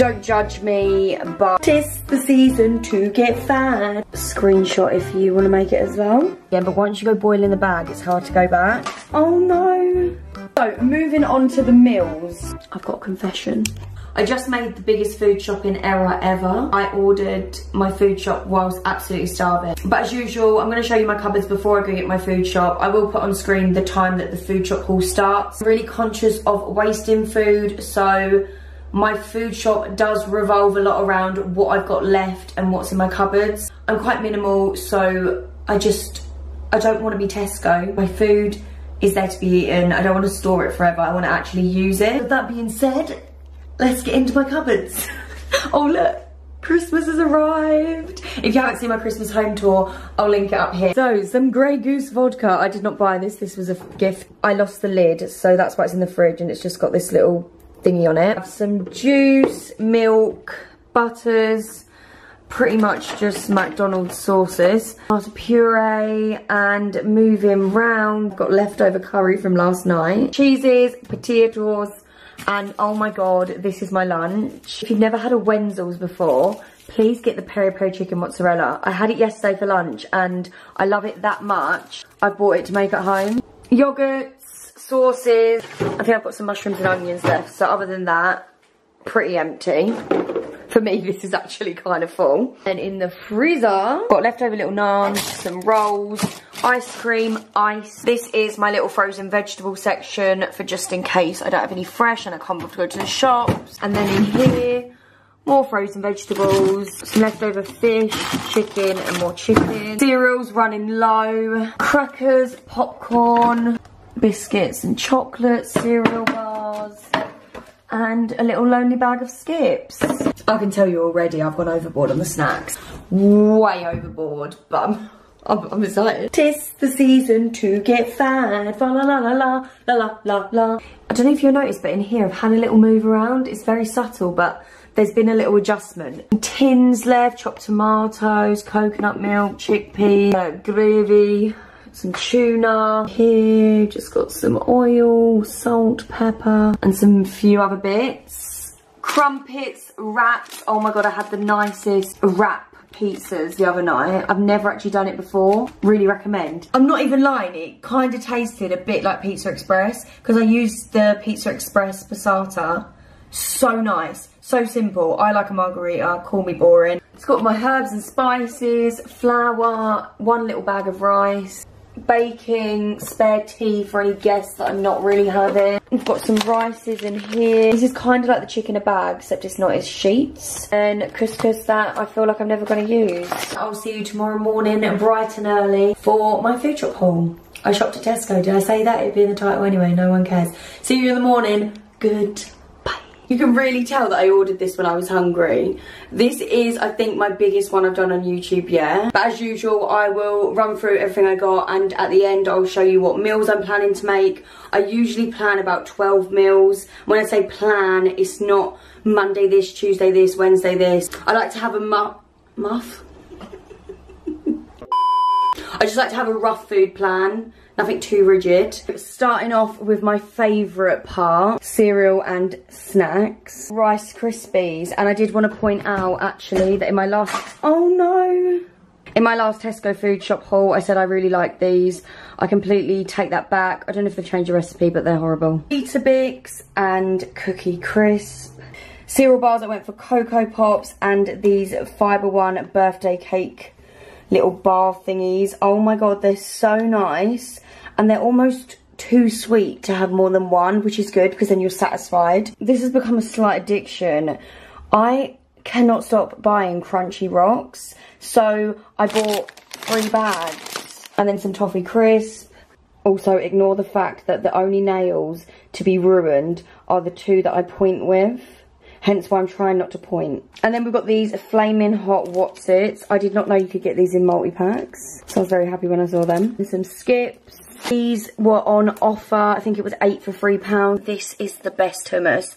Don't judge me, but 'tis the season to get fat. Screenshot if you want to make it as well. Yeah, but once you go boil in the bag, it's hard to go back. Oh no. So, moving on to the meals. I've got a confession. I just made the biggest food shopping error ever. I ordered my food shop whilst absolutely starving. But as usual, I'm going to show you my cupboards before I go get my food shop. I will put on screen the time that the food shop haul starts. I'm really conscious of wasting food, so my food shop does revolve a lot around what I've got left and what's in my cupboards. I'm quite minimal, so I don't want to be Tesco. My food is there to be eaten. I don't want to store it forever. I want to actually use it. With that being said, let's get into my cupboards. Oh look, Christmas has arrived. If you haven't seen my Christmas home tour, I'll link it up here. So, some Grey Goose vodka. I did not buy this, this was a gift. I lost the lid, so that's why it's in the fridge and it's just got this little thingy on it. Some juice, milk, butters, pretty much just McDonald's sauces. Tomato puree, and moving round, got leftover curry from last night. Cheeses, potatoes, and oh my god, this is my lunch. If you've never had a Wenzel's before, please get the peri peri chicken mozzarella. I had it yesterday for lunch and I love it that much, I bought it to make at home. Yogurts, sauces, I think I've got some mushrooms and onions left, so other than that, pretty empty. For me, this is actually kind of full. And in the freezer, got leftover little naans, some rolls, ice cream, ice. This is my little frozen vegetable section for just in case I don't have any fresh and I can't bother to go to the shops. And then in here, more frozen vegetables, some leftover fish, chicken and more chicken. Cereals running low, crackers, popcorn, biscuits and chocolate, cereal bars, and a little lonely bag of skips. I can tell you already I've gone overboard on the snacks. Way overboard, but I'm excited. 'Tis the season to get fat. La la la la la la la la. I don't know if you'll notice, but in here I've had a little move around. It's very subtle, but there's been a little adjustment. Tins left, chopped tomatoes, coconut milk, chickpea, gravy, some tuna. Here, just got some oil, salt, pepper, and some few other bits. Crumpets, wraps. Oh my god, I had the nicest wrap pizzas the other night. I've never actually done it before. Really recommend. I'm not even lying, it kind of tasted a bit like Pizza Express because I used the Pizza Express passata. So nice, so simple. I like a margarita, call me boring. It's got my herbs and spices, flour, one little bag of rice, baking, spare tea for any guests that I'm not really having. We've got some rices in here. This is kind of like the chicken in a bag, except it's not, it's sheets. And couscous that I feel like I'm never going to use. I'll see you tomorrow morning bright and early for my food shop haul. I shopped at Tesco. Did I say that? It'd be in the title anyway, no one cares. See you in the morning. Good. You can really tell that I ordered this when I was hungry. This is, I think, my biggest one I've done on YouTube yet. But as usual, I will run through everything I got, and at the end, I'll show you what meals I'm planning to make. I usually plan about 12 meals. When I say plan, it's not Monday this, Tuesday this, Wednesday this. I like to have a muff? I just like to have a rough food plan. Nothing too rigid. Starting off with my favourite part, cereal and snacks. Rice Krispies. And I did want to point out actually that in my last, oh no! In my last Tesco food shop haul, I said I really like these. I completely take that back. I don't know if they've changed the recipe, but they're horrible. Weetabix and Cookie Crisp. Cereal bars, I went for Cocoa Pops and these Fibre One birthday cake little bar thingies. Oh my god, they're so nice. And they're almost too sweet to have more than one, which is good because then you're satisfied. This has become a slight addiction. I cannot stop buying Crunchy Rocks. So I bought 3 bags and then some Toffee Crisp. Also, ignore the fact that the only nails to be ruined are the 2 that I point with. Hence why I'm trying not to point. And then we've got these Flaming Hot Whatsits. I did not know you could get these in multi-packs. So I was very happy when I saw them. And some skips. These were on offer. I think it was 8 for £3. This is the best hummus.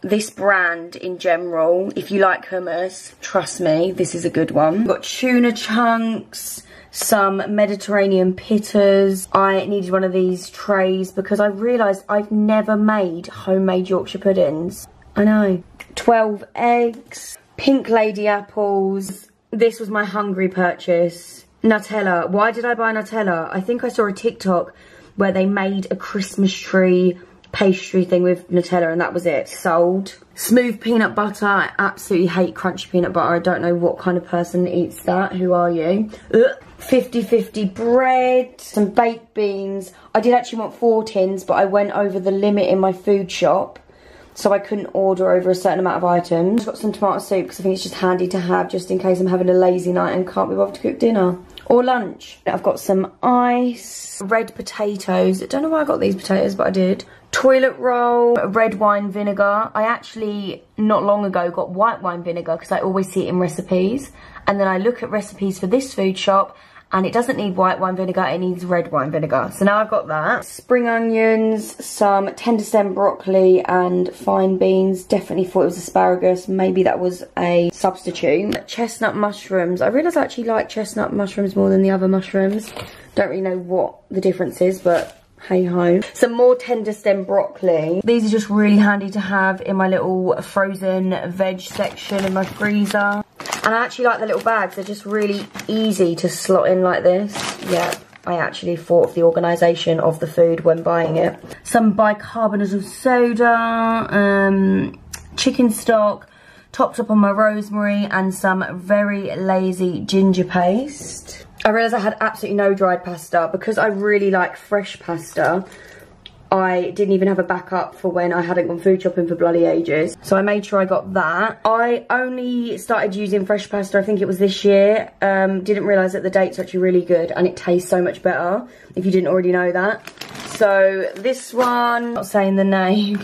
This brand in general, if you like hummus, trust me, this is a good one. We've got tuna chunks, some Mediterranean pitters. I needed one of these trays because I realised I've never made homemade Yorkshire puddings. I know. 12 eggs, pink lady apples. This was my hungry purchase. Nutella. Why did I buy Nutella? I think I saw a TikTok where they made a Christmas tree pastry thing with Nutella and that was it. Sold. Smooth peanut butter. I absolutely hate crunchy peanut butter. I don't know what kind of person eats that. Who are you? 50-50 bread. Some baked beans. I did actually want 4 tins, but I went over the limit in my food shop, so I couldn't order over a certain amount of items. Got some tomato soup because I think it's just handy to have just in case I'm having a lazy night and can't be bothered to cook dinner. Or lunch. I've got some ice, red potatoes. I don't know why I got these potatoes, but I did. Toilet roll, red wine vinegar. I actually, not long ago, got white wine vinegar because I always see it in recipes. And then I look at recipes for this food shop and it doesn't need white wine vinegar, it needs red wine vinegar. So now I've got that. Spring onions, some tender stem broccoli and fine beans. Definitely thought it was asparagus. Maybe that was a substitute. Chestnut mushrooms. I realise I actually like chestnut mushrooms more than the other mushrooms. Don't really know what the difference is, but hey ho. Some more tender stem broccoli. These are just really handy to have in my little frozen veg section in my freezer. And I actually like the little bags. They're just really easy to slot in like this. Yeah, I actually thought of the organisation of the food when buying it. Some bicarbonate of soda, chicken stock, topped up on my rosemary, and some very lazy ginger paste. I realised I had absolutely no dried pasta. Because I really like fresh pasta, I didn't even have a backup for when I hadn't gone food shopping for bloody ages. So I made sure I got that. I only started using fresh pasta, I think it was this year. Didn't realise that the date's actually really good and it tastes so much better, if you didn't already know that. So this one, not saying the name.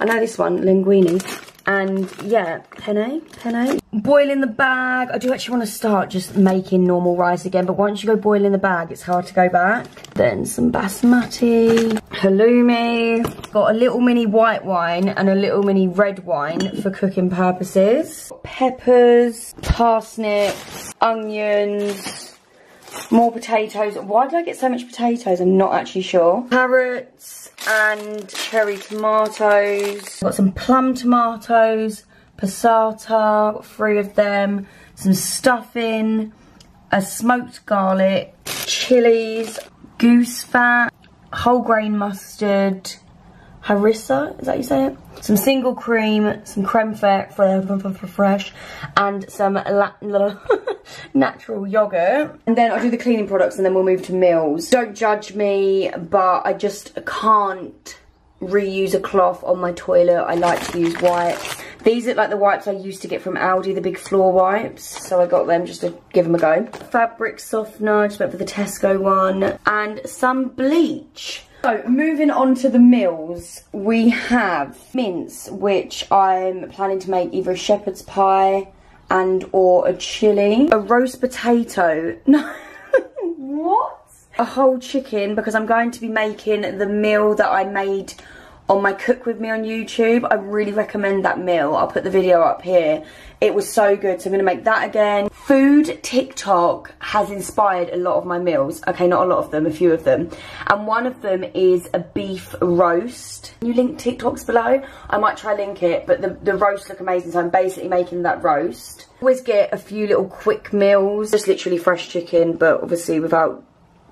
I know this one, linguine. And yeah, penne. Boil in the bag. I do actually want to start just making normal rice again, but once you go boil in the bag, it's hard to go back. Then some basmati, halloumi. Got a little mini white wine and a little mini red wine for cooking purposes. Peppers, parsnips, onions, more potatoes. Why did I get so much potatoes? I'm not actually sure. Carrots and cherry tomatoes. Got some plum tomatoes, passata, got 3 of them, some stuffing, a smoked garlic, chilies, goose fat, whole grain mustard, harissa, is that how you say it? Some single cream, some creme fraiche, and some natural yogurt. And then I'll do the cleaning products and then we'll move to meals. Don't judge me, but I just can't reuse a cloth on my toilet. I like to use wipes. These are like the wipes I used to get from Aldi, the big floor wipes. So I got them just to give them a go. Fabric softener, just went for the Tesco one. And some bleach. So, moving on to the meals, we have mince, which I'm planning to make either a shepherd's pie and or a chili. A roast potato. No, what? A whole chicken, because I'm going to be making the meal that I made on my Cook With Me on YouTube. I really recommend that meal. I'll put the video up here. It was so good, so I'm going to make that again. Food TikTok has inspired a lot of my meals. Okay, not a lot of them, a few of them. And one of them is a beef roast. Can you link TikToks below? I might try link it, but the roasts look amazing, so I'm basically making that roast. Always get a few little quick meals. Just literally fresh chicken, but obviously without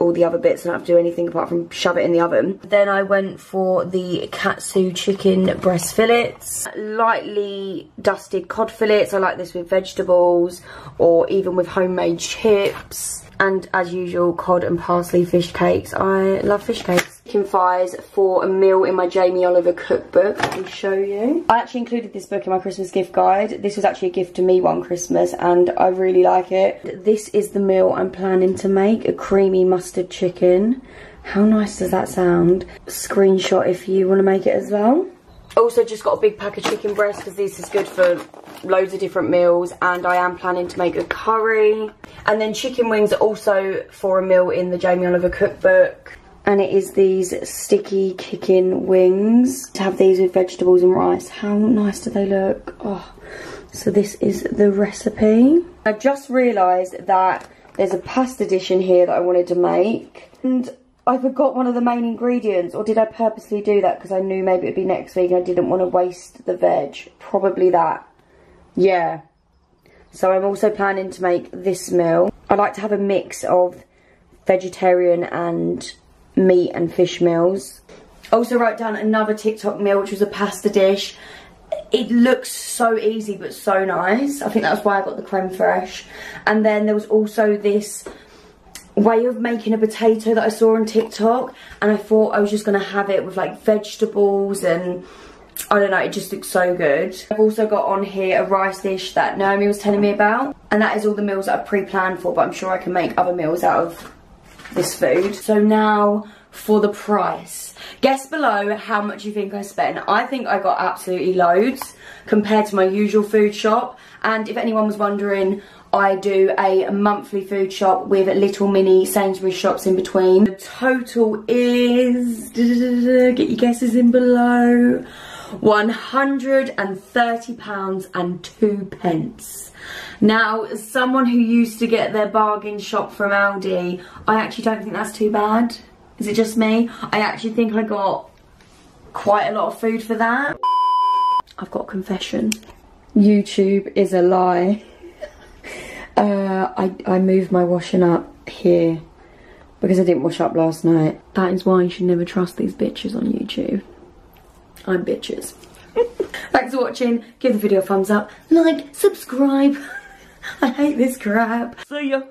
all the other bits. I don't have to do anything apart from shove it in the oven. Then I went for the Katsu chicken breast fillets. Lightly dusted cod fillets. I like this with vegetables or even with homemade chips. And as usual, cod and parsley fish cakes. I love fish cakes. Chicken thighs for a meal in my Jamie Oliver cookbook. Let me show you. I actually included this book in my Christmas gift guide. This was actually a gift to me one Christmas and I really like it. This is the meal I'm planning to make. A creamy mustard chicken. How nice does that sound? Screenshot if you want to make it as well. Also just got a big pack of chicken breast because this is good for loads of different meals, and I am planning to make a curry. And then chicken wings are also for a meal in the Jamie Oliver cookbook. And it is these sticky kicking wings. To have these with vegetables and rice. How nice do they look? Oh, so this is the recipe. I just realised that there's a pasta dish in here that I wanted to make. And I forgot one of the main ingredients, or did I purposely do that because I knew maybe it'd be next week and I didn't want to waste the veg? Probably that. Yeah. So I'm also planning to make this meal. I like to have a mix of vegetarian and meat and fish meals. Also wrote down another TikTok meal, which was a pasta dish. It looks so easy but so nice. I think that's why I got the creme fraiche. And then there was also this way of making a potato that I saw on TikTok, and I thought I was just going to have it with like vegetables, and I don't know, it just looks so good. I've also got on here a rice dish that Naomi was telling me about, and that is all the meals that I've pre-planned for, but I'm sure I can make other meals out of this food. So now for the price. Guess below how much you think I spent. I think I got absolutely loads compared to my usual food shop, and if anyone was wondering, I do a monthly food shop with little mini Sainsbury's shops in between. The total is, get your guesses in below, £130.02. Now, as someone who used to get their bargain shop from Aldi, I actually don't think that's too bad. Is it just me? I actually think I got quite a lot of food for that. I've got a confession. YouTube is a lie. I moved my washing up here because I didn't wash up last night. That is why you should never trust these bitches on YouTube. I'm bitches. Thanks for watching. Give the video a thumbs up, like, subscribe. I hate this crap. See ya.